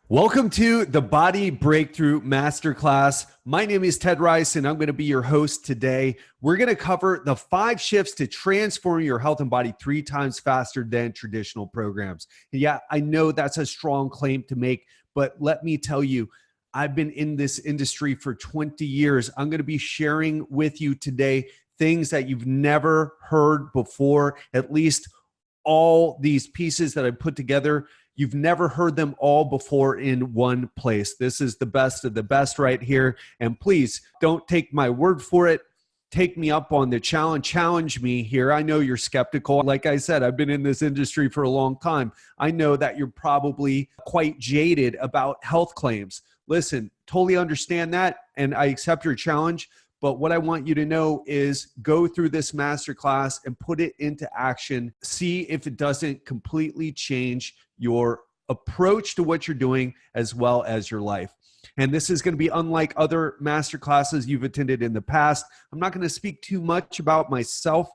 Welcome to the Body Breakthrough Masterclass. My name is Ted Rice, and I'm going to be your host today. We're going to cover the 5 shifts to transform your health and body 3 times faster than traditional programs. And yeah, I know that's a strong claim to make, but let me tell you, I've been in this industry for 20 years. I'm going to be sharing with you today things that you've never heard before, at least all these pieces that I put together. You've never heard them all before in one place. This is the best of the best right here. And please don't take my word for it. Take me up on the challenge. Challenge me here. I know you're skeptical. Like I said, I've been in this industry for a long time. I know that you're probably quite jaded about health claims. Listen, totally understand that. And I accept your challenge. But what I want you to know is go through this masterclass and put it into action. See if it doesn't completely change your approach to what you're doing as well as your life. And this is going to be unlike other masterclasses you've attended in the past. I'm not going to speak too much about myself.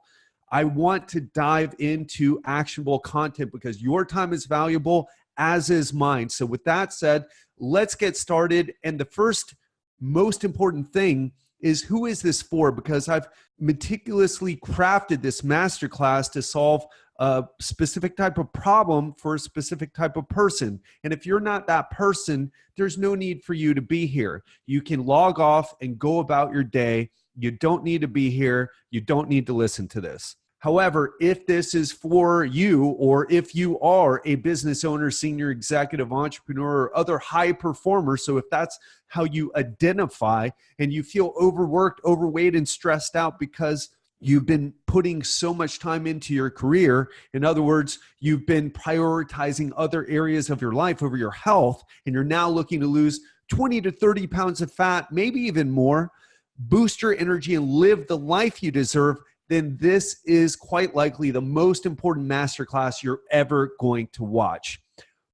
I want to dive into actionable content because your time is valuable, as is mine. So with that said, let's get started. And the first most important thing is, who is this for? Because I've meticulously crafted this masterclass to solve a specific type of problem for a specific type of person. And if you're not that person, there's no need for you to be here. You can log off and go about your day. You don't need to be here. You don't need to listen to this. However, if this is for you, or if you are a business owner, senior executive, entrepreneur, or other high performer, so if that's how you identify and you feel overworked, overweight, and stressed out because you've been putting so much time into your career, in other words, you've been prioritizing other areas of your life over your health, and you're now looking to lose 20 to 30 pounds of fat, maybe even more, boost your energy and live the life you deserve, then this is quite likely the most important masterclass you're ever going to watch.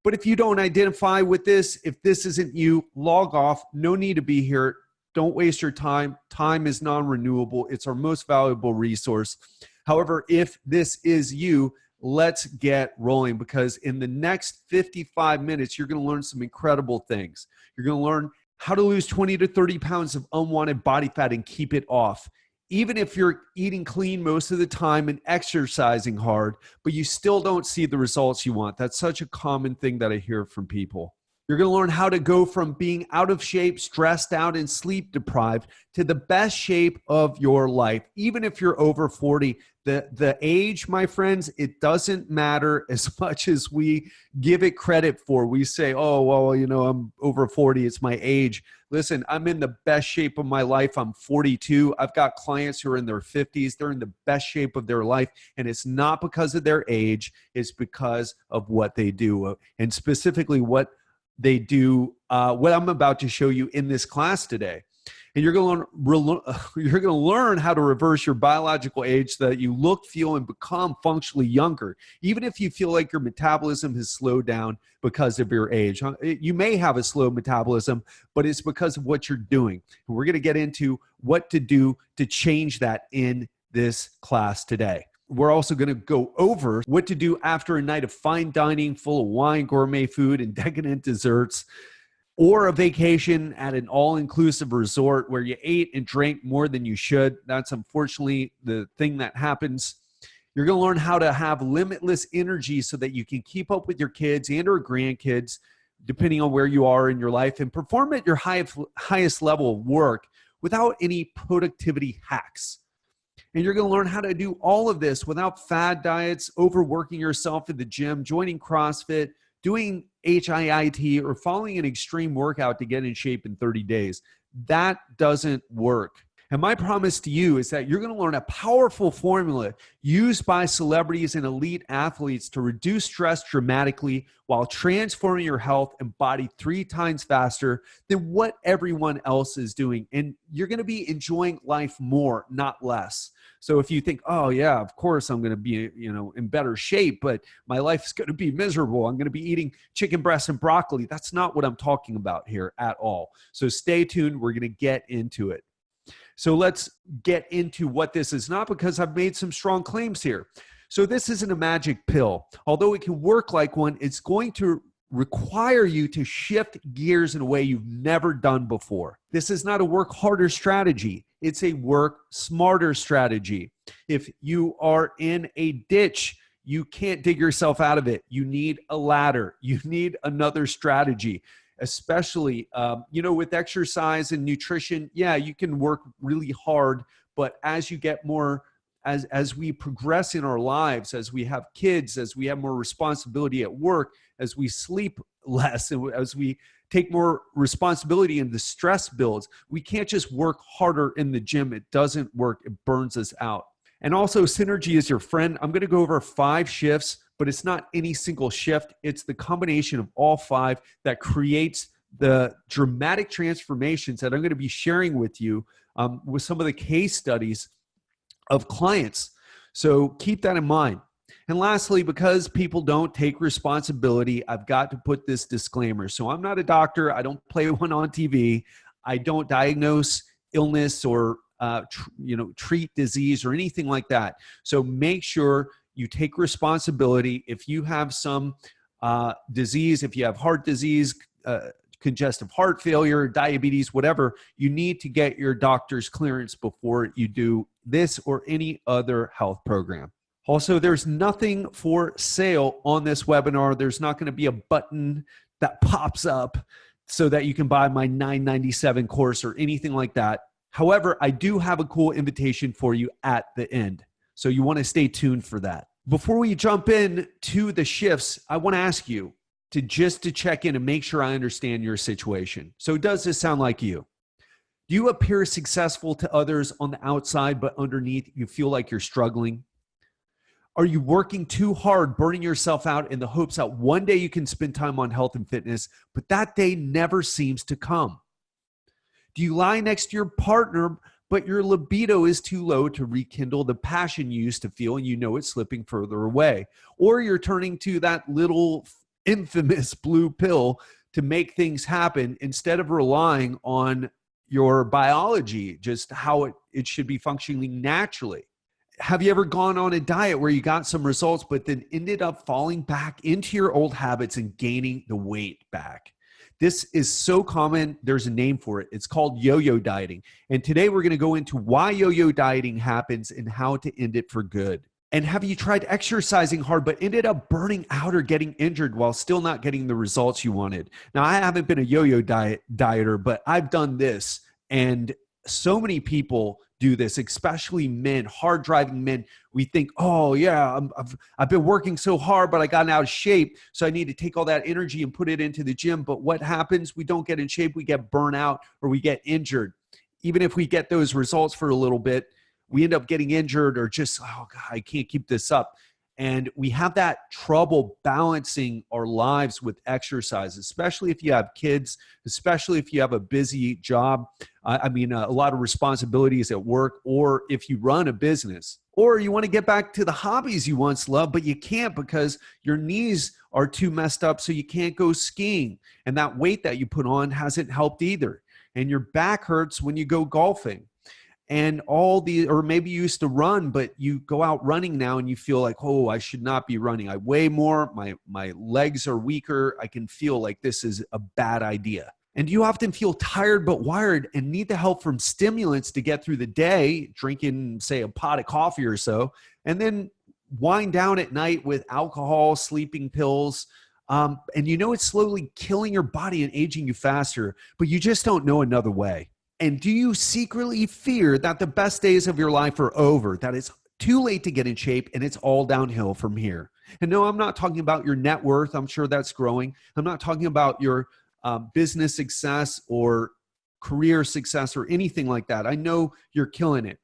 But if you don't identify with this, if this isn't you, log off. No need to be here. Don't waste your time. Time is non-renewable. It's our most valuable resource. However, if this is you, let's get rolling, because in the next 55 minutes, you're going to learn some incredible things. You're going to learn how to lose 20 to 30 pounds of unwanted body fat and keep it off. Even if you're eating clean most of the time and exercising hard, but you still don't see the results you want. That's such a common thing that I hear from people. You're going to learn how to go from being out of shape, stressed out, and sleep deprived to the best shape of your life. Even if you're over 40, the age, my friends, it doesn't matter as much as we give it credit for. We say, oh, well, I'm over 40. It's my age. Listen, I'm in the best shape of my life. I'm 42. I've got clients who are in their 50s. They're in the best shape of their life. And it's not because of their age. It's because of what they do. And specifically what they do, what I'm about to show you in this class today. And you're going to learn how to reverse your biological age so that you look, feel, and become functionally younger, even if you feel like your metabolism has slowed down because of your age. You may have a slow metabolism, but it's because of what you're doing. And we're going to get into what to do to change that in this class today. We're also going to go over what to do after a night of fine dining full of wine, gourmet food, and decadent desserts, or a vacation at an all-inclusive resort where you ate and drank more than you should. That's unfortunately the thing that happens. You're going to learn how to have limitless energy so that you can keep up with your kids and or grandkids, depending on where you are in your life, and perform at your highest level of work without any productivity hacks. And you're going to learn how to do all of this without fad diets, overworking yourself in the gym, joining CrossFit, doing HIIT, or following an extreme workout to get in shape in 30 days. That doesn't work. And my promise to you is that you're going to learn a powerful formula used by celebrities and elite athletes to reduce stress dramatically while transforming your health and body 3 times faster than what everyone else is doing. And you're going to be enjoying life more, not less. So if you think, oh yeah, of course I'm going to be, in better shape, but my life is going to be miserable. I'm going to be eating chicken breast and broccoli. That's not what I'm talking about here at all. So stay tuned. We're going to get into it. So let's get into what this is, not because I've made some strong claims here. So this isn't a magic pill. Although it can work like one, it's going to require you to shift gears in a way you've never done before. This is not a work harder strategy. It's a work smarter strategy. If you are in a ditch, you can't dig yourself out of it. You need a ladder. You need another strategy, especially, with exercise and nutrition. Yeah, you can work really hard, but as you get more, as we progress in our lives, as we have kids, as we have more responsibility at work, as we sleep less, and as we take more responsibility and the stress builds, we can't just work harder in the gym. It doesn't work. It burns us out. And also, synergy is your friend. I'm going to go over 5 shifts, but it's not any single shift. It's the combination of all 5 that creates the dramatic transformations that I'm going to be sharing with you with some of the case studies of clients. So keep that in mind. And lastly, because people don't take responsibility, I've got to put this disclaimer. So I'm not a doctor. I don't play one on TV. I don't diagnose illness or treat disease or anything like that. So make sure you take responsibility. If you have some disease, if you have heart disease, congestive heart failure, diabetes, whatever, you need to get your doctor's clearance before you do this or any other health program. Also, there's nothing for sale on this webinar. There's not going to be a button that pops up so that you can buy my $9.97 course or anything like that. However, I do have a cool invitation for you at the end. So you want to stay tuned for that. Before we jump in to the shifts, I want to ask you to check in and make sure I understand your situation. So does this sound like you? Do you appear successful to others on the outside, but underneath you feel like you're struggling? Are you working too hard, burning yourself out in the hopes that one day you can spend time on health and fitness, but that day never seems to come? Do you lie next to your partner, but your libido is too low to rekindle the passion you used to feel and you know it's slipping further away? Or you're turning to that little infamous blue pill to make things happen instead of relying on your biology, just how it should be functioning naturally? Have you ever gone on a diet where you got some results, but then ended up falling back into your old habits and gaining the weight back? This is so common. There's a name for it. It's called yo-yo dieting. And today we're going to go into why yo-yo dieting happens and how to end it for good. And have you tried exercising hard, but ended up burning out or getting injured while still not getting the results you wanted? Now, I haven't been a yo-yo dieter, but I've done this. And so many people do this, especially men, hard driving men. We think, oh yeah, I've been working so hard, but I got out of shape. So I need to take all that energy and put it into the gym. But what happens? We don't get in shape. We get burnt out or we get injured. Even if we get those results for a little bit, we end up getting injured or just, oh God, I can't keep this up. And we have that trouble balancing our lives with exercise, especially if you have kids, especially if you have a busy job. A lot of responsibilities at work, or if you run a business, or you want to get back to the hobbies you once loved, but you can't because your knees are too messed up, so you can't go skiing. And that weight that you put on hasn't helped either. And your back hurts when you go golfing. And or maybe you used to run, but you go out running now and you feel like, oh, I should not be running. I weigh more, my legs are weaker. I can feel like this is a bad idea. And you often feel tired but wired and need the help from stimulants to get through the day, drinking, say, a pot of coffee or so, and then wind down at night with alcohol, sleeping pills. And it's slowly killing your body and aging you faster, but you just don't know another way. And do you secretly fear that the best days of your life are over, that it's too late to get in shape and it's all downhill from here? And no, I'm not talking about your net worth. I'm sure that's growing. I'm not talking about your business success or career success or anything like that. I know you're killing it,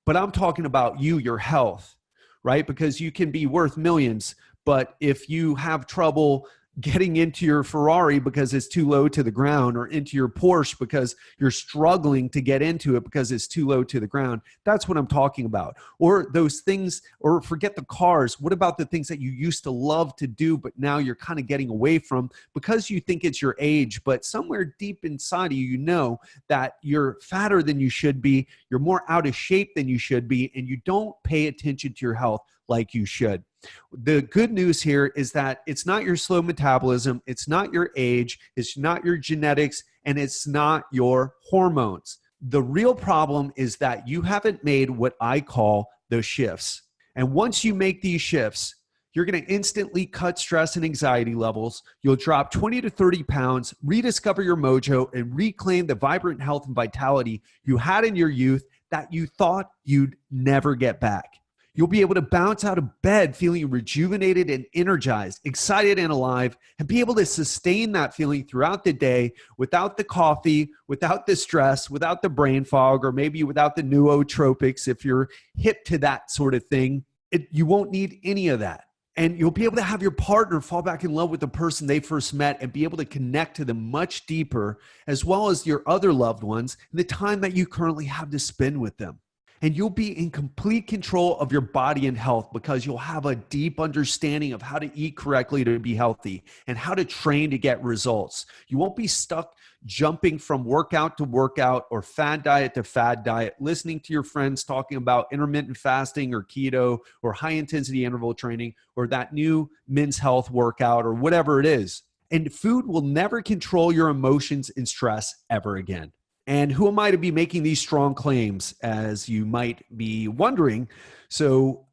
but I'm talking about your health, right? Because you can be worth millions, but if you have trouble getting into your Ferrari because it's too low to the ground, or into your Porsche because you're struggling to get into it because it's too low to the ground. That's what I'm talking about. Or those things, or forget the cars. What about the things that you used to love to do, but now you're kind of getting away from because you think it's your age, but somewhere deep inside of you, you know that you're fatter than you should be, you're more out of shape than you should be, and you don't pay attention to your health like you should. The good news here is that it's not your slow metabolism, it's not your age, it's not your genetics, and it's not your hormones. The real problem is that you haven't made what I call the shifts. And once you make these shifts, you're going to instantly cut stress and anxiety levels. You'll drop 20 to 30 pounds, rediscover your mojo, and reclaim the vibrant health and vitality you had in your youth that you thought you'd never get back. You'll be able to bounce out of bed feeling rejuvenated and energized, excited and alive, and be able to sustain that feeling throughout the day without the coffee, without the stress, without the brain fog, or maybe without the nootropics if you're hip to that sort of thing. You won't need any of that. And you'll be able to have your partner fall back in love with the person they first met and be able to connect to them much deeper, as well as your other loved ones, in the time that you currently have to spend with them. And you'll be in complete control of your body and health because you'll have a deep understanding of how to eat correctly to be healthy and how to train to get results. You won't be stuck jumping from workout to workout or fad diet to fad diet, listening to your friends talking about intermittent fasting or keto or high intensity interval training or that new men's health workout or whatever it is. And food will never control your emotions and stress ever again. And who am I to be making these strong claims, as you might be wondering? So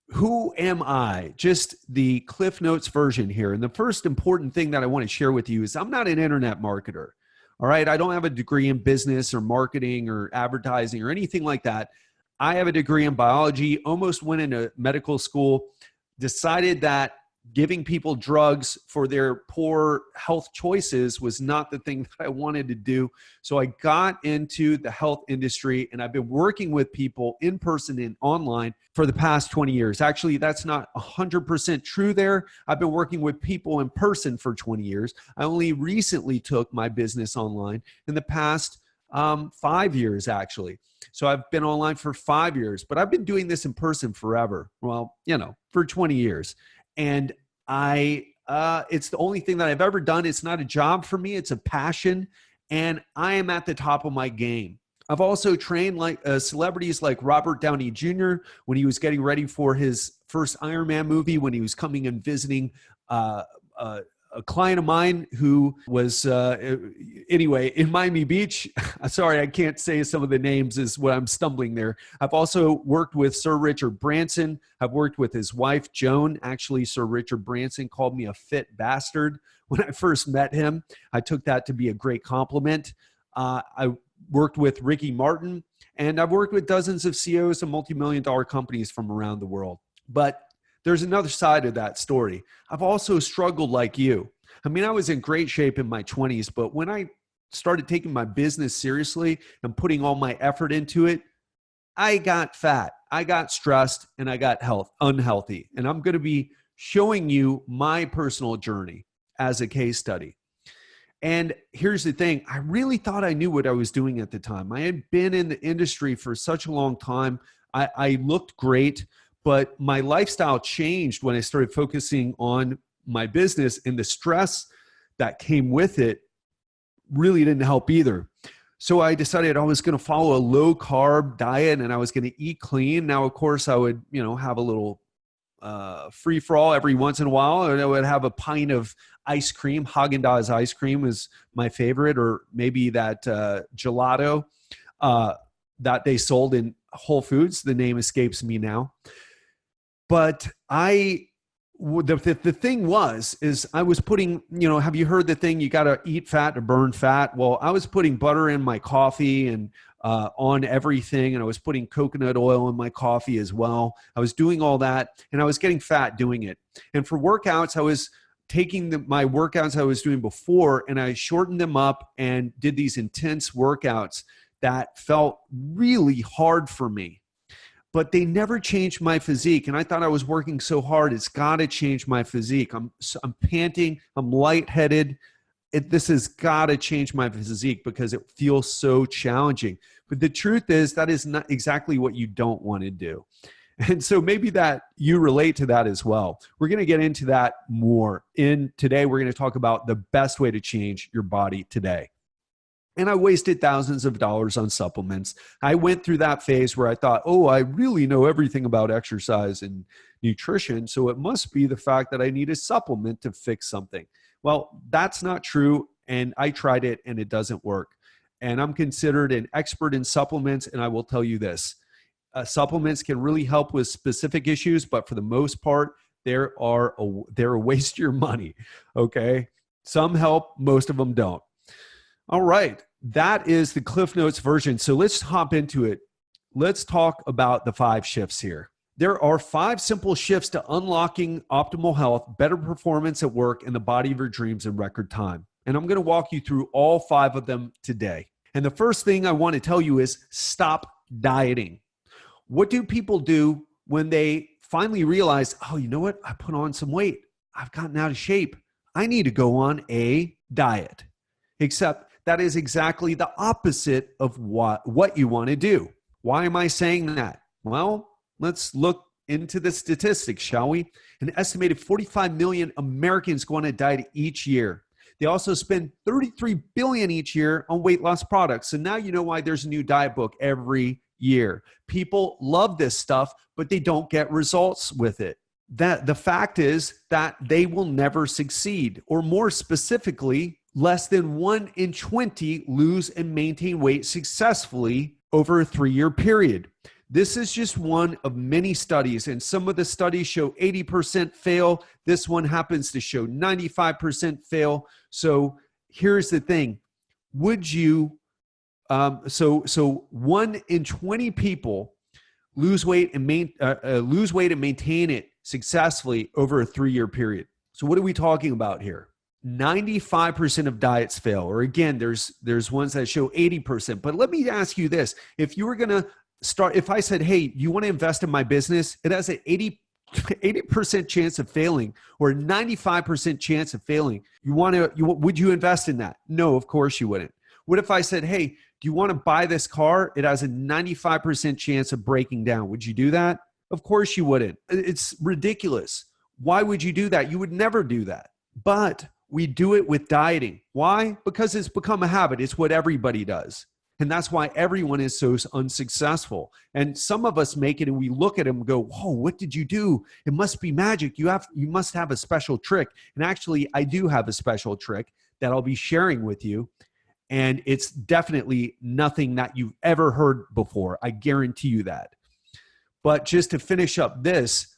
who am I? Just the Cliff Notes version here. And the first important thing that I want to share with you is I'm not an internet marketer. All right. I don't have a degree in business or marketing or advertising or anything like that. I have a degree in biology, almost went into medical school, decided that giving people drugs for their poor health choices was not the thing that I wanted to do. So I got into the health industry, and I've been working with people in person and online for the past 20 years. Actually, that's not 100% true there. I've been working with people in person for 20 years. I only recently took my business online in the past 5 years, actually. So I've been online for 5 years, but I've been doing this in person forever. Well, for 20 years. And it's the only thing that I've ever done. It's not a job for me. It's a passion. And I am at the top of my game. I've also trained celebrities like Robert Downey Jr. when he was getting ready for his first Iron Man movie, when he was coming and visiting a client of mine who was, in Miami Beach. Sorry, I can't say some of the names is what I'm stumbling there. I've also worked with Sir Richard Branson. I've worked with his wife, Joan. Actually, Sir Richard Branson called me a fit bastard when I first met him. I took that to be a great compliment. I worked with Ricky Martin, and I've worked with dozens of CEOs of multi-million-dollar companies from around the world. But there's another side of that story. I've also struggled like you. I mean, I was in great shape in my 20s, but when I started taking my business seriously and putting all my effort into it, I got fat, I got stressed, and I got unhealthy. And I'm going to be showing you my personal journey as a case study. And here's the thing. I really thought I knew what I was doing at the time. I had been in the industry for such a long time. I looked great. But my lifestyle changed when I started focusing on my business, and the stress that came with it really didn't help either. So I decided I was going to follow a low carb diet and I was going to eat clean. Now, of course, I would, have a little free for all every once in a while. And I would have a pint of ice cream. Haagen-Dazs ice cream is my favorite, or maybe that gelato that they sold in Whole Foods. The name escapes me now. But the thing is I was putting, have you heard the thing, you got to eat fat to burn fat? Well, I was putting butter in my coffee and on everything. And I was putting coconut oil in my coffee as well. I was doing all that and I was getting fat doing it. And for workouts, I was taking my workouts I was doing before and I shortened them up and did these intense workouts that felt really hard for me. But they never changed my physique. And I thought I was working so hard, it's got to change my physique. I'm panting, I'm lightheaded. This has got to change my physique because it feels so challenging. But the truth is that is not exactly what you don't want to do. And so maybe that you relate to that as well. We're going to get into that more. Today, we're going to talk about the best way to change your body today. And I wasted thousands of dollars on supplements. I went through that phase where I thought, oh, I really know everything about exercise and nutrition, so it must be the fact that I need a supplement to fix something. Well, that's not true. And I tried it and it doesn't work. And I'm considered an expert in supplements. And I will tell you this, supplements can really help with specific issues, but for the most part, they're a waste of your money. Okay. Some help, most of them don't. All right. That is the Cliff Notes version. So let's hop into it. Let's talk about the 5 shifts here. There are 5 simple shifts to unlocking optimal health, better performance at work, and the body of your dreams in record time. And I'm going to walk you through all 5 of them today. And the first thing I want to tell you is stop dieting. What do people do when they finally realize, oh, you know what? I put on some weight. I've gotten out of shape. I need to go on a diet. Except that is exactly the opposite of what you want to do. Why am I saying that? Well, let's look into the statistics, shall we? An estimated 45 million Americans go on a diet each year. They also spend $33 billion each year on weight loss products. So now you know why there's a new diet book every year. People love this stuff, but they don't get results with it. The fact is that they will never succeed, or more specifically, less than 1 in 20 lose and maintain weight successfully over a 3-year period. This is just one of many studies, and some of the studies show 80% fail. This one happens to show 95% fail. So here's the thing. Would you, so 1 in 20 people lose weight and maintain it successfully over a 3-year period. So what are we talking about here? 95% of diets fail, or again, there's ones that show 80%. But let me ask you this. If you were going to start, if I said, hey, you want to invest in my business? It has an 80% chance of failing, or a 95% chance of failing. Would you invest in that? No, of course you wouldn't. What if I said, hey, do you want to buy this car? It has a 95% chance of breaking down. Would you do that? Of course you wouldn't. It's ridiculous. Why would you do that? You would never do that. But we do it with dieting. Why? Because it's become a habit. It's what everybody does. And that's why everyone is so unsuccessful. And some of us make it and we look at them and go, whoa, what did you do? It must be magic. You must have a special trick. And actually, I do have a special trick that I'll be sharing with you. And it's definitely nothing that you've ever heard before. I guarantee you that. But just to finish up this,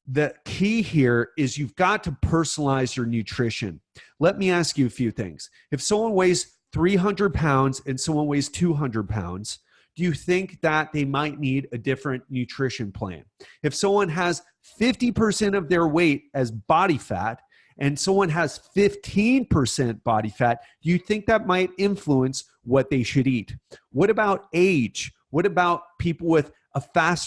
the key here is you've got to personalize your nutrition. Let me ask you a few things. If someone weighs 300 pounds and someone weighs 200 pounds, do you think that they might need a different nutrition plan? If someone has 50% of their weight as body fat and someone has 15% body fat, do you think that might influence what they should eat? What about age? What about people with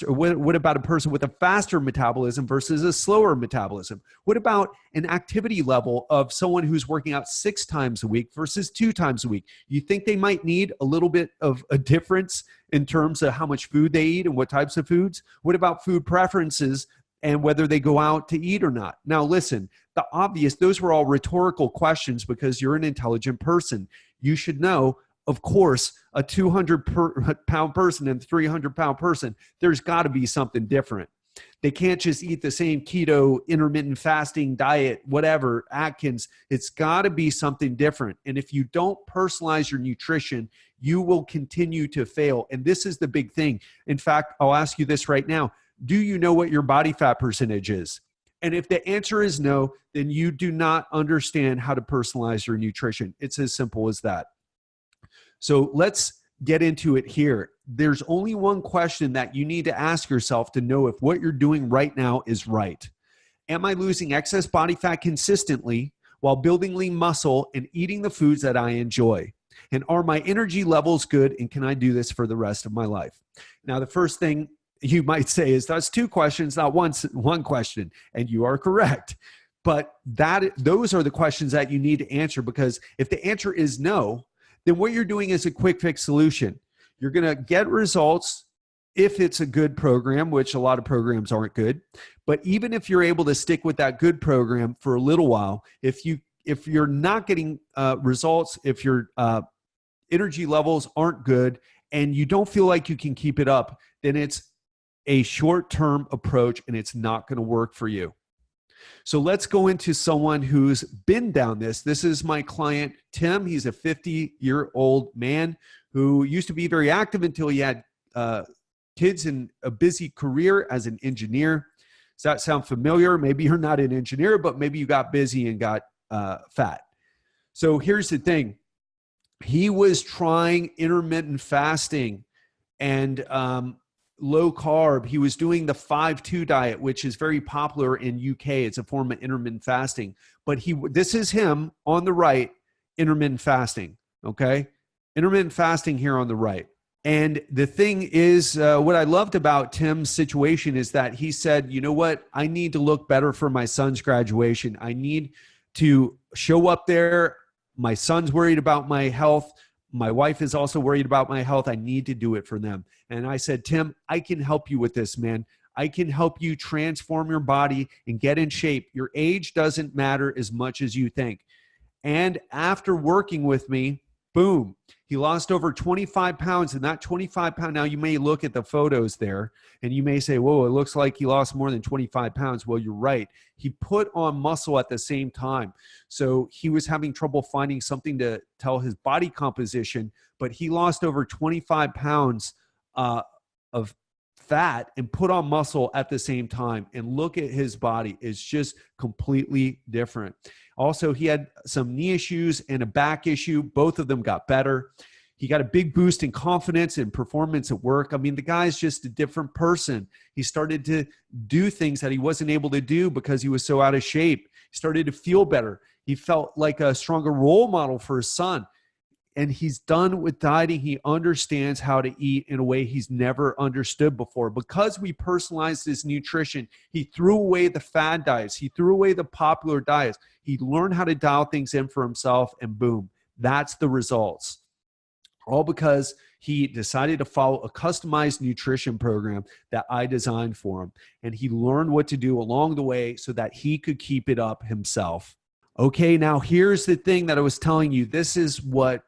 what about a person with a faster metabolism versus a slower metabolism? What about an activity level of someone who's working out 6 times a week versus 2 times a week? You think they might need a little bit of a difference in terms of how much food they eat and what types of foods? What about food preferences and whether they go out to eat or not? Now, listen, those were all rhetorical questions because you're an intelligent person. You should know, of course, a 200-pound person and a 300-pound person, there's got to be something different. They can't just eat the same keto, intermittent fasting diet, whatever, Atkins. It's got to be something different. And if you don't personalize your nutrition, you will continue to fail. And this is the big thing. In fact, I'll ask you this right now. Do you know what your body fat percentage is? And if the answer is no, then you do not understand how to personalize your nutrition. It's as simple as that. So let's get into it here. There's only one question that you need to ask yourself to know if what you're doing right now is right. Am I losing excess body fat consistently while building lean muscle and eating the foods that I enjoy? And are my energy levels good? And can I do this for the rest of my life? Now, the first thing you might say is that's 2 questions, not one question. And you are correct. But those are the questions that you need to answer, because if the answer is no, then what you're doing is a quick fix solution. You're going to get results if it's a good program, which a lot of programs aren't good. But even if you're able to stick with that good program for a little while, if you're not getting results, if you're energy levels aren't good and you don't feel like you can keep it up, then it's a short-term approach and it's not going to work for you. So let's go into someone who's been down this. This is my client, Tim. He's a 50-year-old man who used to be very active until he had kids and a busy career as an engineer. Does that sound familiar? Maybe you're not an engineer, but maybe you got busy and got fat. So here's the thing. He was trying intermittent fasting and low carb. He was doing the 5-2 diet, which is very popular in UK. It's a form of intermittent fasting. But this is him on the right, intermittent fasting, okay? Intermittent fasting here on the right. And the thing is, what I loved about Tim's situation is that he said, you know what? I need to look better for my son's graduation. I need to show up there. My son's worried about my health. My wife is also worried about my health. I need to do it for them. And I said, Tim, I can help you with this, man. I can help you transform your body and get in shape. Your age doesn't matter as much as you think. And after working with me, boom, he lost over 25 pounds. And that 25 pounds, now you may look at the photos there and you may say, whoa, it looks like he lost more than 25 pounds. Well, you're right. He put on muscle at the same time. So he was having trouble finding something to tell his body composition, but he lost over 25 pounds of fat and put on muscle at the same time. And look at his body. It's just completely different. Also, he had some knee issues and a back issue. Both of them got better. He got a big boost in confidence and performance at work. I mean, the guy's just a different person. He started to do things that he wasn't able to do because he was so out of shape. He started to feel better. He felt like a stronger role model for his son. And he's done with dieting. He understands how to eat in a way he's never understood before. Because we personalized his nutrition, he threw away the fad diets. He threw away the popular diets. He learned how to dial things in for himself, and boom, that's the results. All because he decided to follow a customized nutrition program that I designed for him. And he learned what to do along the way so that he could keep it up himself. Okay, now here's the thing that I was telling you. This is what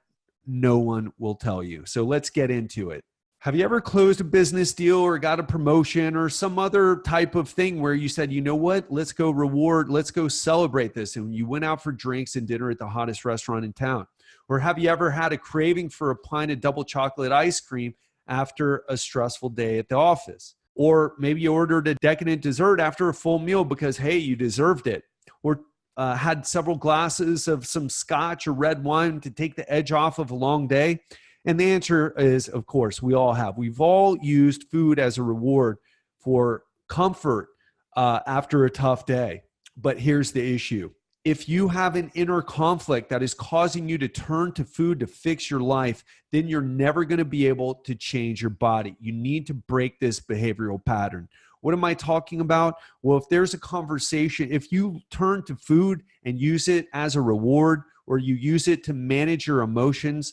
no one will tell you. So let's get into it. Have you ever closed a business deal or got a promotion or some other type of thing where you said, you know what, let's go reward, let's go celebrate this. And you went out for drinks and dinner at the hottest restaurant in town? Or have you ever had a craving for a pint of double chocolate ice cream after a stressful day at the office? Or maybe you ordered a decadent dessert after a full meal because, hey, you deserved it. Or had several glasses of some scotch or red wine to take the edge off of a long day? And the answer is, of course, we all have. We've all used food as a reward for comfort after a tough day. But here's the issue. If you have an inner conflict that is causing you to turn to food to fix your life, then you're never going to be able to change your body. You need to break this behavioral pattern. What am I talking about? Well, if there's a conversation, if you turn to food and use it as a reward, or you use it to manage your emotions,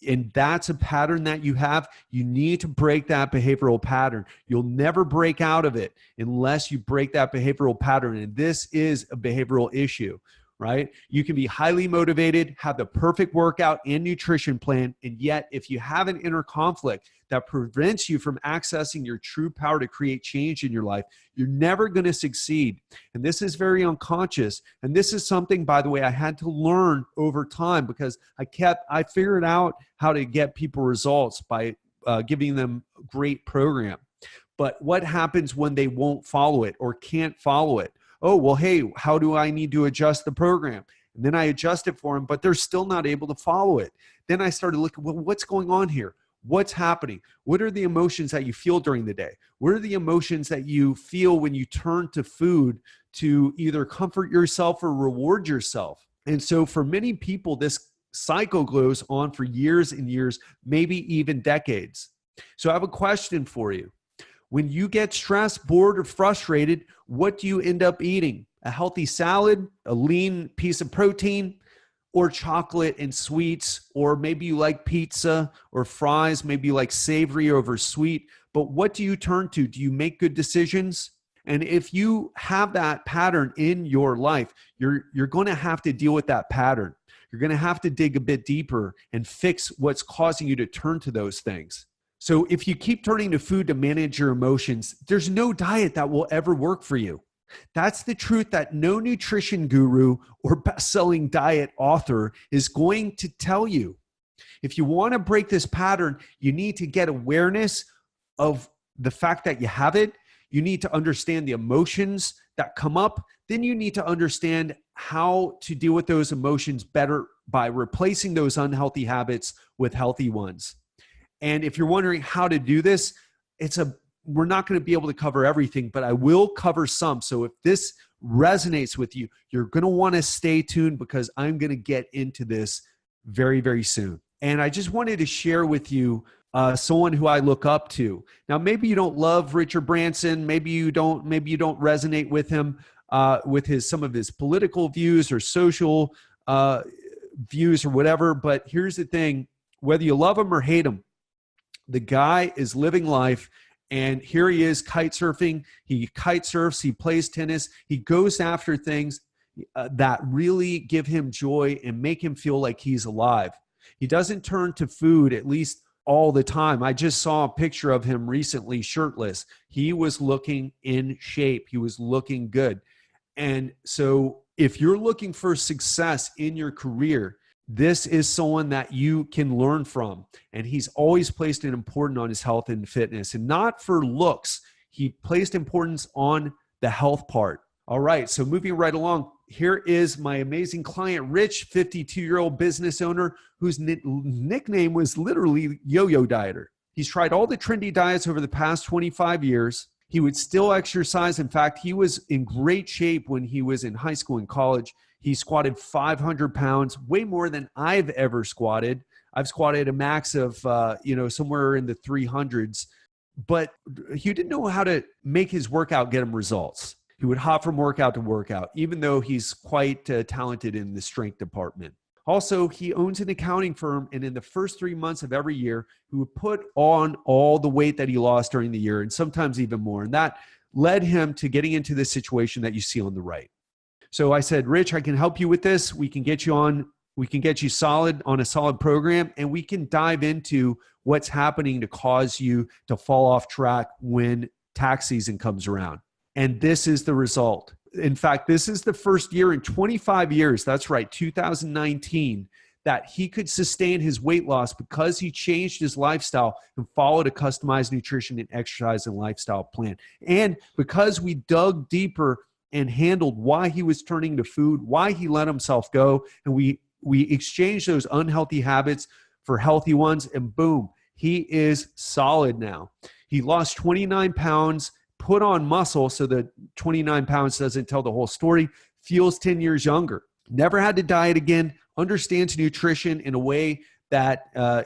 and that's a pattern that you have, you need to break that behavioral pattern. You'll never break out of it unless you break that behavioral pattern. And this is a behavioral issue, right? You can be highly motivated, have the perfect workout and nutrition plan, and yet if you have an inner conflict that prevents you from accessing your true power to create change in your life, you're never going to succeed. And this is very unconscious. And this is something, by the way, I had to learn over time because I figured out how to get people results by giving them a great program. But what happens when they won't follow it or can't follow it? Oh, well, hey, how do I need to adjust the program? And then I adjust it for them, but they're still not able to follow it. Then I started looking, well, what's going on here? What's happening? What are the emotions that you feel during the day? What are the emotions that you feel when you turn to food to either comfort yourself or reward yourself? And so for many people, this cycle goes on for years and years, maybe even decades. So I have a question for you. When you get stressed, bored, or frustrated, what do you end up eating? A healthy salad, a lean piece of protein, or chocolate and sweets, or maybe you like pizza or fries, maybe you like savory over sweet. But what do you turn to? Do you make good decisions? And if you have that pattern in your life, you're going to have to deal with that pattern. You're you're going to have to dig a bit deeper and fix what's causing you to turn to those things. So if you keep turning to food to manage your emotions, there's no diet that will ever work for you. That's the truth that no nutrition guru or best-selling diet author is going to tell you. If you want to break this pattern, you need to get awareness of the fact that you have it. You need to understand the emotions that come up. Then you need to understand how to deal with those emotions better by replacing those unhealthy habits with healthy ones. And if you're wondering how to do this, we're not going to be able to cover everything, but I will cover some. So if this resonates with you, you're going to want to stay tuned because I'm going to get into this very, very soon. And I just wanted to share with you someone who I look up to. Now, maybe you don't love Richard Branson. Maybe you don't resonate with him, with some of his political views or social views or whatever. But here's the thing, whether you love him or hate him, the guy is living life. And here he is kite surfing. He kite surfs. He plays tennis. He goes after things that really give him joy and make him feel like he's alive. He doesn't turn to food, at least all the time. I just saw a picture of him recently, shirtless. He was looking in shape. He was looking good. And so if you're looking for success in your career, this is someone that you can learn from. And he's always placed an importance on his health and fitness, and not for looks. He placed importance on the health part. All right, so moving right along, here is my amazing client, Rich, 52-year-old business owner whose nickname was literally Yo-Yo Dieter. He's tried all the trendy diets over the past 25 years. He would still exercise. In fact, he was in great shape when he was in high school and college. He squatted 500 pounds, way more than I've ever squatted. I've squatted a max of, somewhere in the 300s. But he didn't know how to make his workout get him results. He would hop from workout to workout, even though he's quite talented in the strength department. Also, he owns an accounting firm, and in the first 3 months of every year, he would put on all the weight that he lost during the year, and sometimes even more. And that led him to getting into this situation that you see on the right. So I said, Rich, I can help you with this. We can get you solid on a solid program, and we can dive into what's happening to cause you to fall off track when tax season comes around. And this is the result. In fact, this is the first year in 25 years, that's right, 2019, that he could sustain his weight loss because he changed his lifestyle and followed a customized nutrition and exercise and lifestyle plan. And because we dug deeper and handled why he was turning to food, why he let himself go, and we exchanged those unhealthy habits for healthy ones, and boom, he is solid now. He lost 29 pounds, put on muscle, so the 29 pounds doesn't tell the whole story, feels 10 years younger, never had to diet again, understands nutrition in a way that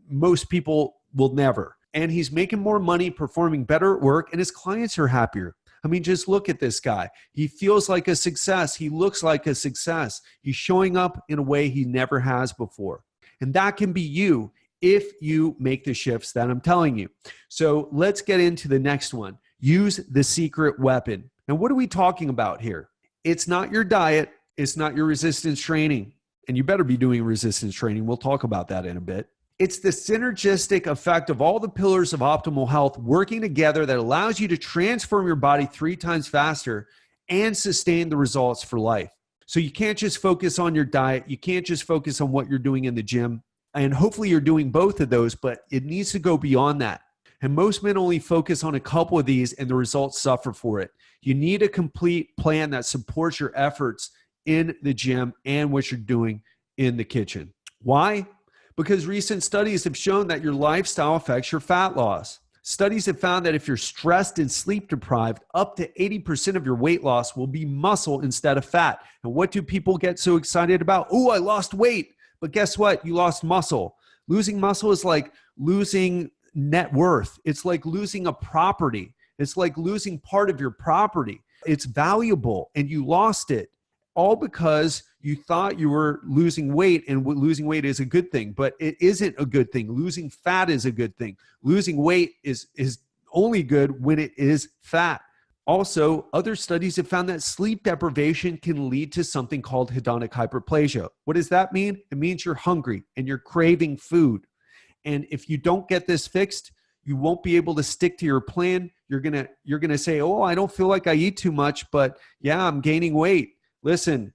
most people will never. And he's making more money, performing better at work, and his clients are happier. I mean, just look at this guy. He feels like a success. He looks like a success. He's showing up in a way he never has before. And that can be you if you make the shifts that I'm telling you. So let's get into the next one. Use the secret weapon. And what are we talking about here? It's not your diet. It's not your resistance training. And you better be doing resistance training. We'll talk about that in a bit. It's the synergistic effect of all the pillars of optimal health working together that allows you to transform your body 3 times faster and sustain the results for life. So you can't just focus on your diet. You can't just focus on what you're doing in the gym. And hopefully you're doing both of those, but it needs to go beyond that. And most men only focus on a couple of these and the results suffer for it. You need a complete plan that supports your efforts in the gym and what you're doing in the kitchen. Why? Because recent studies have shown that your lifestyle affects your fat loss. Studies have found that if you're stressed and sleep deprived, up to 80% of your weight loss will be muscle instead of fat. And what do people get so excited about? Oh, I lost weight. But guess what? You lost muscle. Losing muscle is like losing net worth. It's like losing a property. It's like losing part of your property. It's valuable and you lost it all because you thought you were losing weight, and losing weight is a good thing, but it isn't a good thing. Losing fat is a good thing. Losing weight is only good when it is fat. Also, other studies have found that sleep deprivation can lead to something called hedonic hyperplasia. What does that mean? It means you're hungry and you're craving food. And if you don't get this fixed, you won't be able to stick to your plan. You're gonna say, "Oh, I don't feel like I eat too much, but yeah, I'm gaining weight." Listen,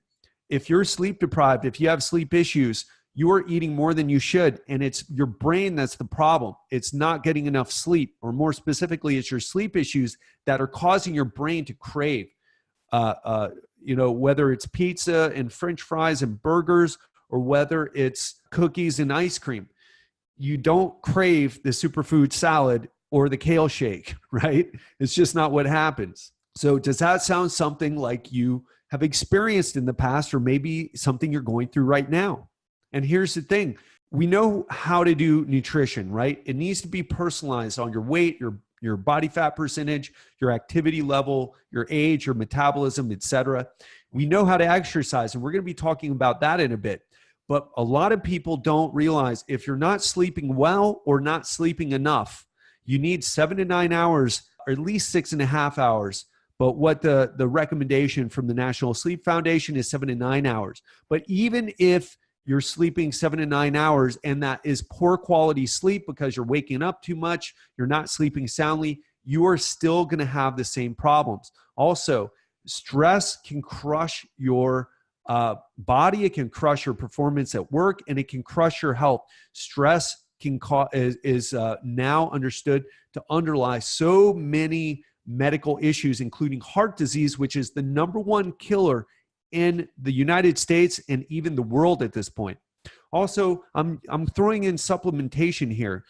if you're sleep deprived, if you have sleep issues, you are eating more than you should, and it's your brain that's the problem. It's not getting enough sleep, or more specifically, it's your sleep issues that are causing your brain to crave. Whether it's pizza and French fries and burgers, or whether it's cookies and ice cream. You don't crave the superfood salad or the kale shake, right? It's just not what happens. So does that sound something like you have experienced in the past, or maybe something you're going through right now? And here's the thing. We know how to do nutrition, right? It needs to be personalized on your weight, your body fat percentage, your activity level, your age, your metabolism, etc. We know how to exercise, and we're going to be talking about that in a bit. But a lot of people don't realize if you're not sleeping well or not sleeping enough, you need 7 to 9 hours, or at least 6.5 hours. But what the recommendation from the National Sleep Foundation is 7 to 9 hours. But even if you're sleeping 7 to 9 hours and that is poor quality sleep because you're waking up too much, you're not sleeping soundly, you are still going to have the same problems. Also, stress can crush your body, it can crush your performance at work, and it can crush your health. Stress is now understood to underlie so many medical issues, including heart disease, which is the number one killer in the United States and even the world at this point. Also, I'm throwing in supplementation here.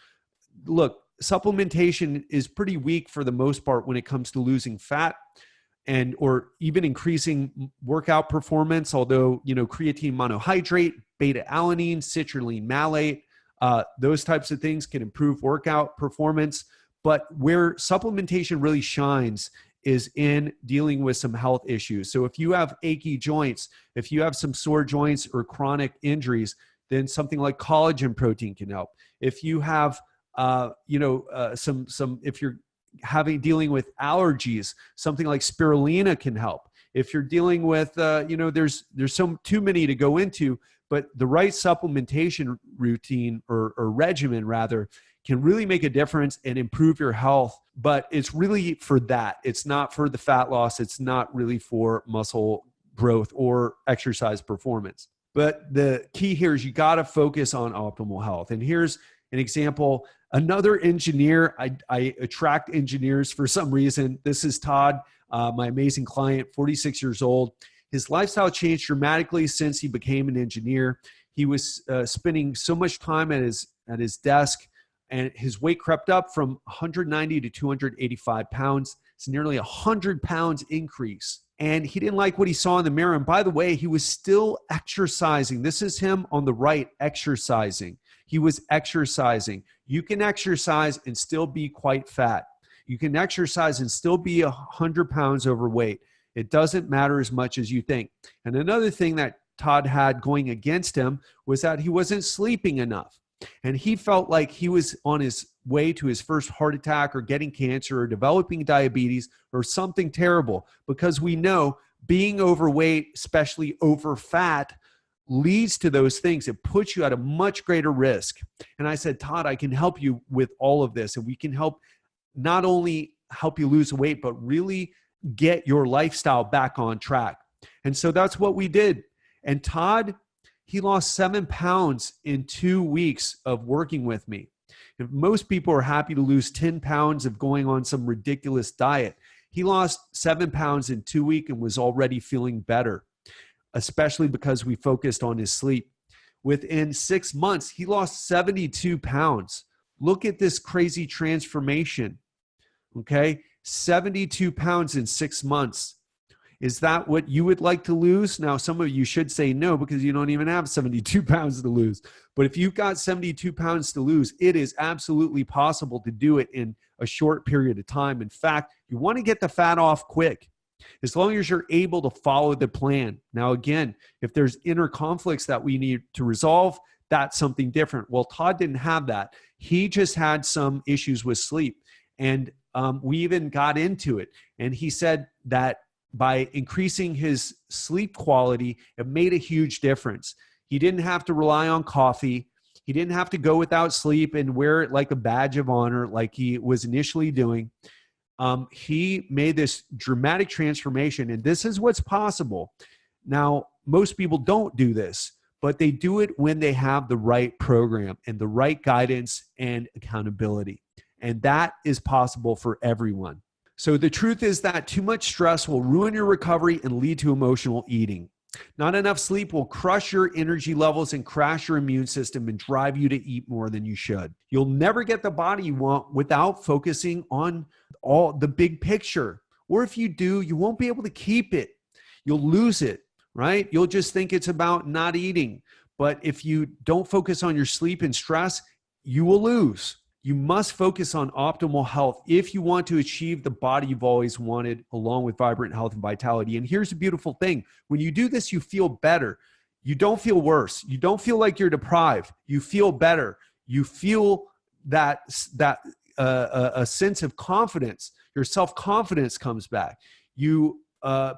Look, supplementation is pretty weak for the most part when it comes to losing fat and or even increasing workout performance, although, creatine monohydrate, beta-alanine, citrulline malate, those types of things can improve workout performance. But where supplementation really shines is in dealing with some health issues. So if you have achy joints, if you have some sore joints or chronic injuries, then something like collagen protein can help. If you have, if you're dealing with allergies, something like spirulina can help. If you're dealing with, there's too many to go into, but the right supplementation routine or regimen rather can really make a difference and improve your health. But it's really for that. It's not for the fat loss. It's not really for muscle growth or exercise performance. But the key here is you got to focus on optimal health. And here's an example. Another engineer, I attract engineers for some reason. This is Todd, my amazing client, 46 years old. His lifestyle changed dramatically since he became an engineer. He was spending so much time at his desk, and his weight crept up from 190 to 285 pounds. It's nearly 100 pounds increase. And he didn't like what he saw in the mirror. And by the way, he was still exercising. This is him on the right, exercising. He was exercising. You can exercise and still be quite fat. You can exercise and still be 100 pounds overweight. It doesn't matter as much as you think. And another thing that Todd had going against him was that he wasn't sleeping enough. And he felt like he was on his way to his first heart attack or getting cancer or developing diabetes or something terrible, because we know being overweight, especially over fat, leads to those things. It puts you at a much greater risk. And I said, Todd, I can help you with all of this. And we can help not only help you lose weight, but really get your lifestyle back on track. And so that's what we did. And Todd, he lost 7 pounds in 2 weeks of working with me. If most people are happy to lose 10 pounds of going on some ridiculous diet, he lost 7 pounds in 2 weeks and was already feeling better, especially because we focused on his sleep. Within 6 months, he lost 72 pounds. Look at this crazy transformation, okay? 72 pounds in 6 months. Is that what you would like to lose? Now, some of you should say no because you don't even have 72 pounds to lose. But if you've got 72 pounds to lose, it is absolutely possible to do it in a short period of time. In fact, you want to get the fat off quick, as long as you're able to follow the plan. Now, again, if there's inner conflicts that we need to resolve, that's something different. Well, Todd didn't have that. He just had some issues with sleep. And We even got into it. And he said that by increasing his sleep quality, it made a huge difference. He didn't have to rely on coffee. He didn't have to go without sleep and wear it like a badge of honor like he was initially doing. He made this dramatic transformation, and this is what's possible. Now, most people don't do this, but they do it when they have the right program and the right guidance and accountability. And that is possible for everyone. So the truth is that too much stress will ruin your recovery and lead to emotional eating. Not enough sleep will crush your energy levels and crash your immune system and drive you to eat more than you should. You'll never get the body you want without focusing on all the big picture. Or if you do, you won't be able to keep it. You'll lose it, right? You'll just think it's about not eating. But if you don't focus on your sleep and stress, you will lose. You must focus on optimal health if you want to achieve the body you've always wanted, along with vibrant health and vitality. And here's the beautiful thing. When you do this, you feel better. You don't feel worse. You don't feel like you're deprived. You feel better. You feel that a sense of confidence. Your self-confidence comes back.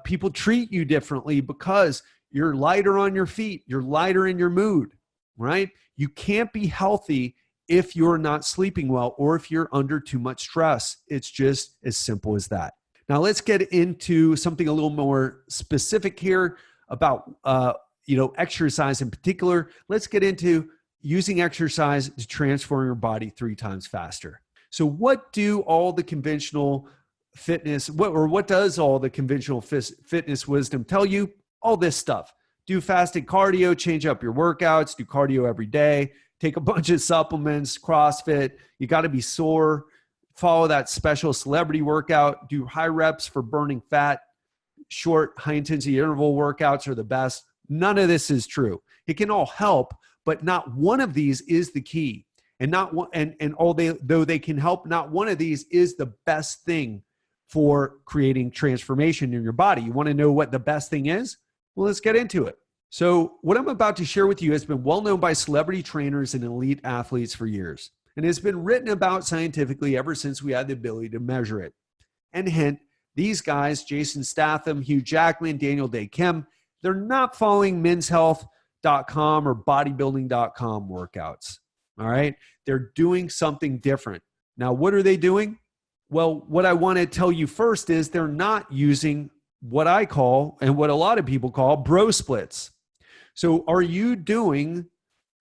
People treat you differently because you're lighter on your feet. You're lighter in your mood, right? You can't be healthy if you're not sleeping well or if you're under too much stress. It's just as simple as that. Now let's get into something a little more specific here about exercise in particular. Let's get into using exercise to transform your body 3 times faster. So what do all the conventional fitness, what does all the conventional fitness wisdom tell you? All this stuff. Do fasted cardio, change up your workouts, do cardio every day, take a bunch of supplements, CrossFit. You got to be sore. Follow that special celebrity workout. Do high reps for burning fat. Short, high-intensity interval workouts are the best. None of this is true. It can all help, but not one of these is the key. And though they can help, not one of these is the best thing for creating transformation in your body. You want to know what the best thing is? Well, let's get into it. So what I'm about to share with you has been well known by celebrity trainers and elite athletes for years, and has been written about scientifically ever since we had the ability to measure it. And hint, these guys, Jason Statham, Hugh Jackman, Daniel Day Kim, they're not following menshealth.com or bodybuilding.com workouts. All right. They're doing something different. Now, what are they doing? Well, what I want to tell you first is they're not using what I call, and what a lot of people call, bro splits. So are you doing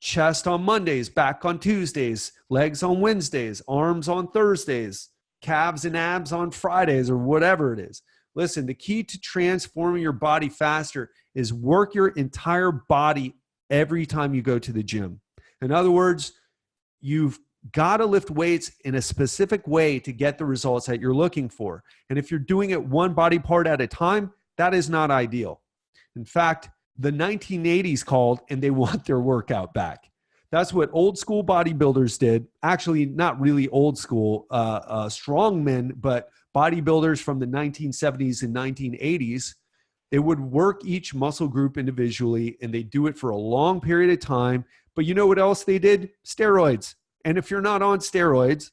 chest on Mondays, back on Tuesdays, legs on Wednesdays, arms on Thursdays, calves and abs on Fridays, or whatever it is? Listen, the key to transforming your body faster is work your entire body every time you go to the gym. In other words, you've got to lift weights in a specific way to get the results that you're looking for. And if you're doing it one body part at a time, that is not ideal. In fact, the 1980s called and they want their workout back. That's what old school bodybuilders did. Actually, not really old school strong men, but bodybuilders from the 1970s and 1980s. They would work each muscle group individually, and they do it for a long period of time. But you know what else they did? Steroids. And if you're not on steroids,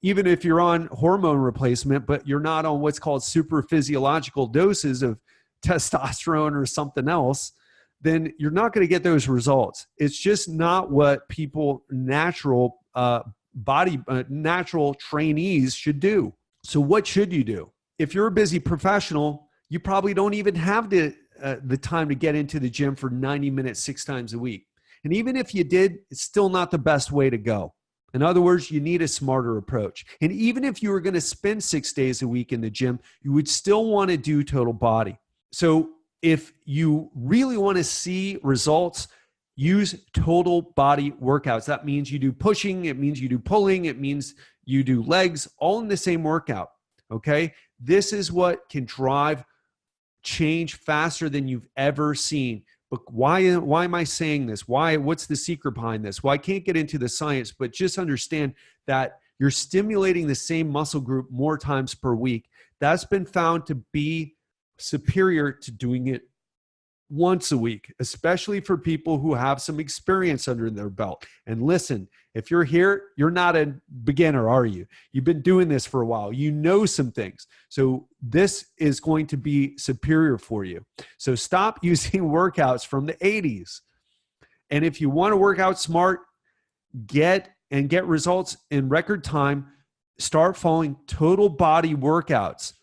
even if you're on hormone replacement, but you're not on what's called super physiological doses of testosterone or something else, then you're not going to get those results. It's just not what people, natural trainees should do. So what should you do? If you're a busy professional, you probably don't even have the time to get into the gym for 90 minutes, 6 times a week. And even if you did, it's still not the best way to go. In other words, you need a smarter approach. And even if you were going to spend 6 days a week in the gym, you would still want to do total body. So if you really want to see results, use total body workouts. That means you do pushing, it means you do pulling, it means you do legs, all in the same workout. Okay? This is what can drive change faster than you've ever seen. But why am I saying this? What's the secret behind this? Well, I can't get into the science, but just understand that you're stimulating the same muscle group more times per week. That's been found to be superior to doing it once a week, especially for people who have some experience under their belt. And listen, if you're here, you're not a beginner, are you? You've been doing this for a while. You know some things. So this is going to be superior for you. So stop using workouts from the 80s. And if you want to work out smart, get results in record time, start following total body workouts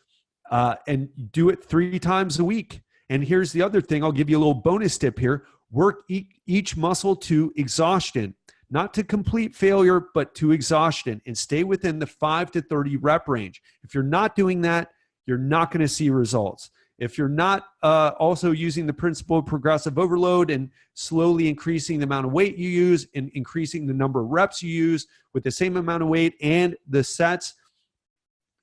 and do it 3 times a week. And here's the other thing. I'll give you a little bonus tip here. Work each muscle to exhaustion, not to complete failure, but to exhaustion, and stay within the 5 to 30 rep range. If you're not doing that, you're not going to see results. If you're not also using the principle of progressive overload and slowly increasing the amount of weight you use and increasing the number of reps you use with the same amount of weight and the sets,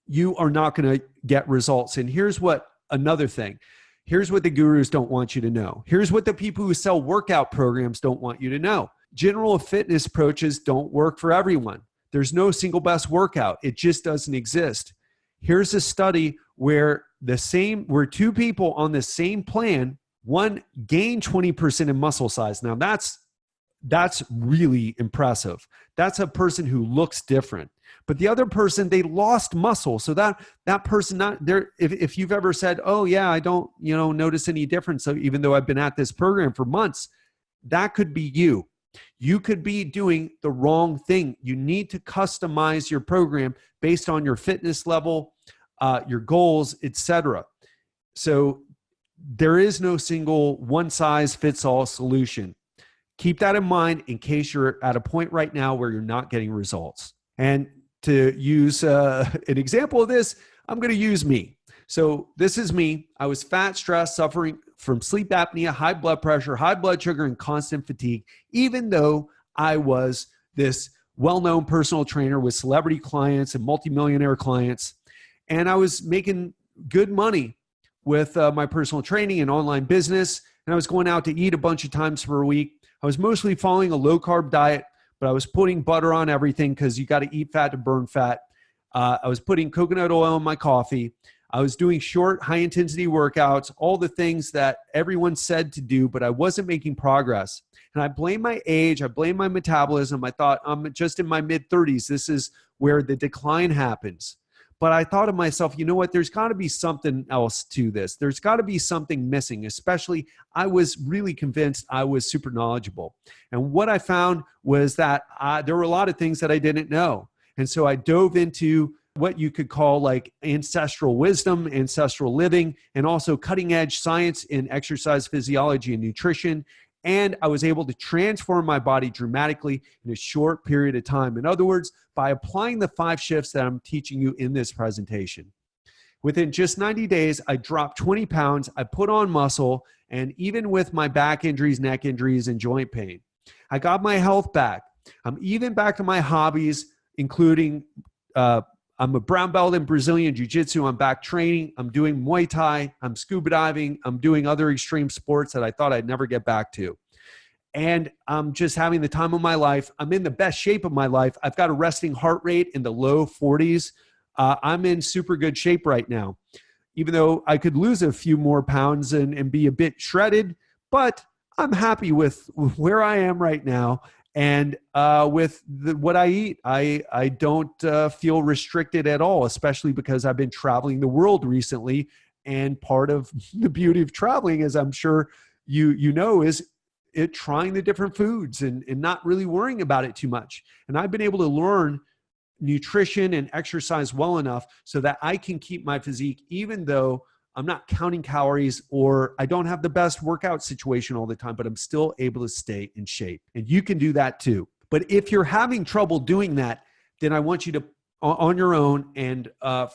you are not going to get results. And here's what another thing. Here's what the gurus don't want you to know. Here's what the people who sell workout programs don't want you to know. General fitness approaches don't work for everyone. There's no single best workout. It just doesn't exist. Here's a study where 2 people on the same plan, one gained 20% in muscle size. Now that's really impressive. That's a person who looks different. But the other person, they lost muscle. So that person, not there. If you've ever said, "Oh yeah, I don't, notice any difference," so even though I've been at this program for months, that could be you. You could be doing the wrong thing. You need to customize your program based on your fitness level, your goals, etc. So there is no single one-size-fits-all solution. Keep that in mind in case you're at a point right now where you're not getting results. And to use an example of this, I'm going to use me. So this is me. I was fat, stressed, suffering from sleep apnea, high blood pressure, high blood sugar, and constant fatigue, even though I was this well-known personal trainer with celebrity clients and multimillionaire clients. And I was making good money with my personal training and online business. And I was going out to eat a bunch of times per week. I was mostly following a low-carb diet, but I was putting butter on everything because you got to eat fat to burn fat. I was putting coconut oil in my coffee. I was doing short, high-intensity workouts, all the things that everyone said to do, but I wasn't making progress. And I blame my age. I blame my metabolism. I thought, I'm just in my mid-30s. This is where the decline happens. But I thought to myself, you know what? There's got to be something else to this. There's got to be something missing, especially I was really convinced I was super knowledgeable. And what I found was that there were a lot of things that I didn't know. And so I dove into what you could call like ancestral wisdom, ancestral living, and also cutting edge science in exercise physiology and nutrition. And I was able to transform my body dramatically in a short period of time. In other words, by applying the 5 shifts that I'm teaching you in this presentation. Within just 90 days, I dropped 20 pounds. I put on muscle, and even with my back injuries, neck injuries, and joint pain, I got my health back. I'm even back to my hobbies, including I'm a brown belt in Brazilian Jiu-Jitsu. I'm back training. I'm doing Muay Thai. I'm scuba diving. I'm doing other extreme sports that I thought I'd never get back to. And I'm just having the time of my life. I'm in the best shape of my life. I've got a resting heart rate in the low 40s. I'm in super good shape right now, even though I could lose a few more pounds and be a bit shredded, but I'm happy with where I am right now. And with what I eat, I don't feel restricted at all, especially because I've been traveling the world recently. And part of the beauty of traveling, as I'm sure you know, is trying the different foods and not really worrying about it too much. And I've been able to learn nutrition and exercise well enough so that I can keep my physique, even though I'm not counting calories or I don't have the best workout situation all the time, but I'm still able to stay in shape. And you can do that too. But if you're having trouble doing that, then I want you to, on your own and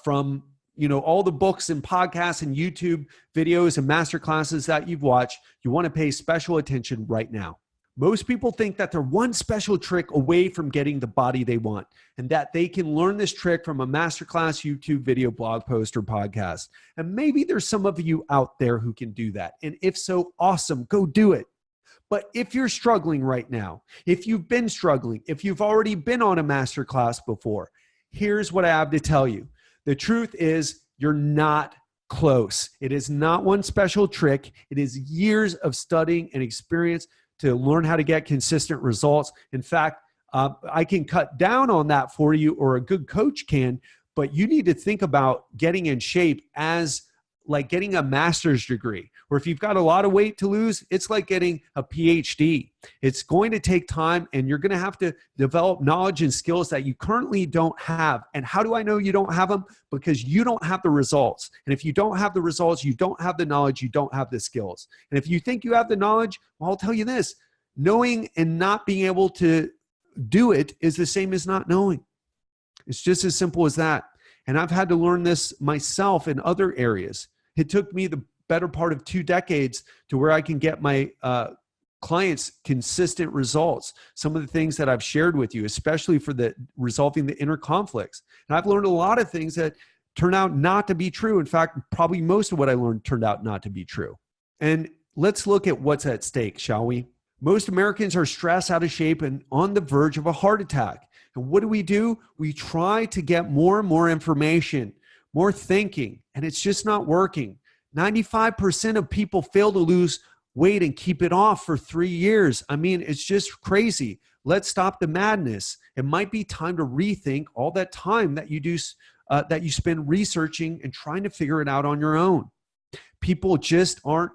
from all the books and podcasts and YouTube videos and masterclasses that you've watched, you want to pay special attention right now. Most people think that they're one special trick away from getting the body they want and that they can learn this trick from a masterclass, YouTube video, blog post, or podcast. And maybe there's some of you out there who can do that. And if so, awesome, go do it. But if you're struggling right now, if you've been struggling, if you've already been on a masterclass before, here's what I have to tell you. The truth is you're not close. It is not one special trick. It is years of studying and experience to learn how to get consistent results. In fact, I can cut down on that for you, or a good coach can, but you need to think about getting in shape as like getting a master's degree, or if you've got a lot of weight to lose, it's like getting a PhD. It's going to take time, and you're going to have to develop knowledge and skills that you currently don't have. And how do I know you don't have them? Because you don't have the results. And if you don't have the results, you don't have the knowledge, you don't have the skills. And if you think you have the knowledge, well, I'll tell you this, knowing and not being able to do it is the same as not knowing. It's just as simple as that. And I've had to learn this myself in other areas. It took me the better part of 2 decades to where I can get my clients consistent results. Some of the things that I've shared with you, especially for the resolving the inner conflicts. And I've learned a lot of things that turn out not to be true. In fact, probably most of what I learned turned out not to be true. And let's look at what's at stake, shall we? Most Americans are stressed, out of shape, and on the verge of a heart attack. And what do? We try to get more and more information, more thinking, and it's just not working. 95% of people fail to lose weight and keep it off for 3 years. I mean, it's just crazy. Let's stop the madness. It might be time to rethink all that time that you spend researching and trying to figure it out on your own. People just aren't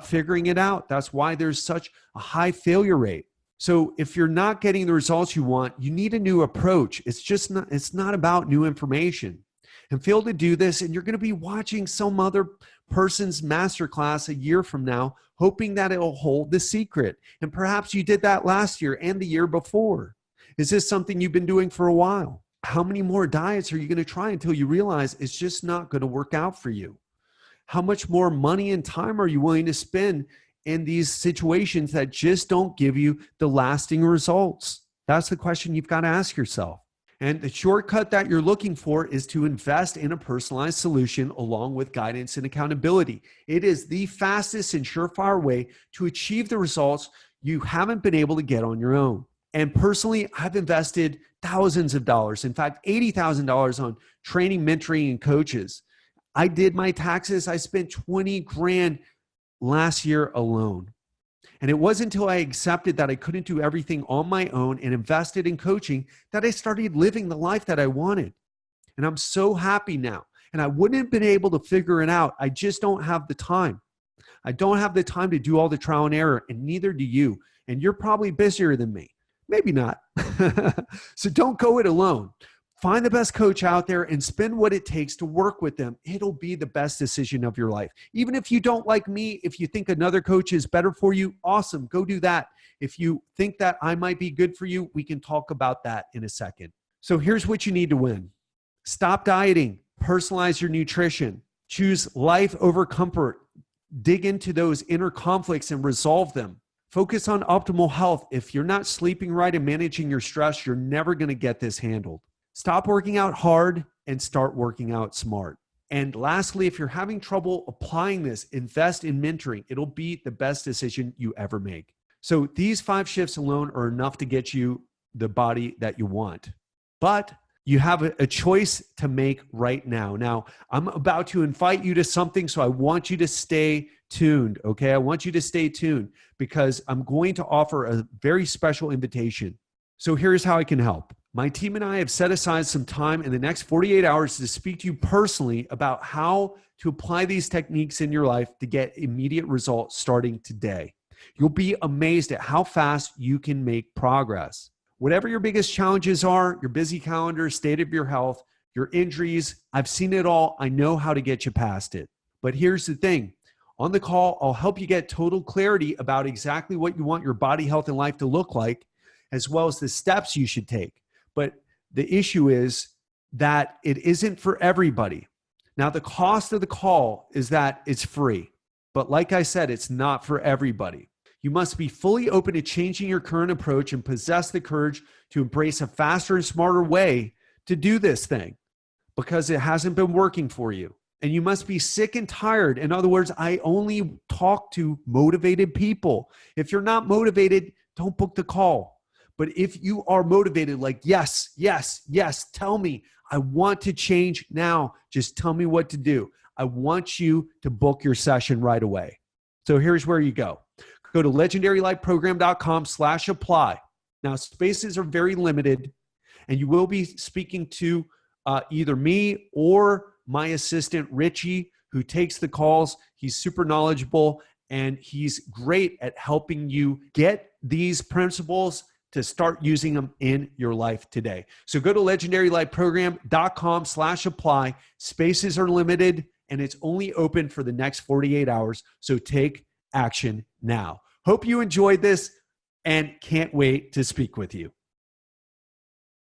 figuring it out. That's why there's such a high failure rate. So if you're not getting the results you want, you need a new approach. It's not about new information. And fail to do this, and you're going to be watching some other person's masterclass a year from now, hoping that it'll hold the secret. And perhaps you did that last year and the year before. Is this something you've been doing for a while? How many more diets are you going to try until you realize it's just not going to work out for you? How much more money and time are you willing to spend in these situations that just don't give you the lasting results? That's the question you've got to ask yourself. And the shortcut that you're looking for is to invest in a personalized solution along with guidance and accountability. It is the fastest and surefire way to achieve the results you haven't been able to get on your own. And personally, I've invested thousands of dollars, in fact, $80,000 on training, mentoring, and coaches. I did my taxes. I spent 20 grand last year alone. And it wasn't until I accepted that I couldn't do everything on my own and invested in coaching that I started living the life that I wanted. And I'm so happy now. And I wouldn't have been able to figure it out. I just don't have the time. I don't have the time to do all the trial and error, and neither do you. And you're probably busier than me. Maybe not. So don't go it alone. Find the best coach out there and spend what it takes to work with them. It'll be the best decision of your life. Even if you don't like me, if you think another coach is better for you, awesome, go do that. If you think that I might be good for you, we can talk about that in a second. So here's what you need to win. Stop dieting. Personalize your nutrition. Choose life over comfort. Dig into those inner conflicts and resolve them. Focus on optimal health. If you're not sleeping right and managing your stress, you're never going to get this handled. Stop working out hard and start working out smart. And lastly, if you're having trouble applying this, invest in mentoring. It'll be the best decision you ever make. So these 5 shifts alone are enough to get you the body that you want. But you have a choice to make right now. Now, I'm about to invite you to something, so I want you to stay tuned, okay? I want you to stay tuned because I'm going to offer a very special invitation. So here's how I can help. My team and I have set aside some time in the next 48 hours to speak to you personally about how to apply these techniques in your life to get immediate results starting today. You'll be amazed at how fast you can make progress. Whatever your biggest challenges are, your busy calendar, state of your health, your injuries, I've seen it all. I know how to get you past it. But here's the thing. On the call, I'll help you get total clarity about exactly what you want your body, health, and life to look like, as well as the steps you should take. But the issue is that it isn't for everybody. Now, the cost of the call is that it's free. But like I said, it's not for everybody. You must be fully open to changing your current approach and possess the courage to embrace a faster and smarter way to do this thing because it hasn't been working for you. And you must be sick and tired. In other words, I only talk to motivated people. If you're not motivated, don't book the call. But if you are motivated, like, yes, yes, yes, tell me, I want to change now. Just tell me what to do. I want you to book your session right away. So here's where you go. Go to legendarylifeprogram.com/apply. Now, spaces are very limited, and you will be speaking to either me or my assistant, Richie, who takes the calls. He's super knowledgeable, and he's great at helping you get these principles to start using them in your life today. So go to legendarylifeprogram.com/apply. Spaces are limited, and it's only open for the next 48 hours. So take action now. Hope you enjoyed this and can't wait to speak with you.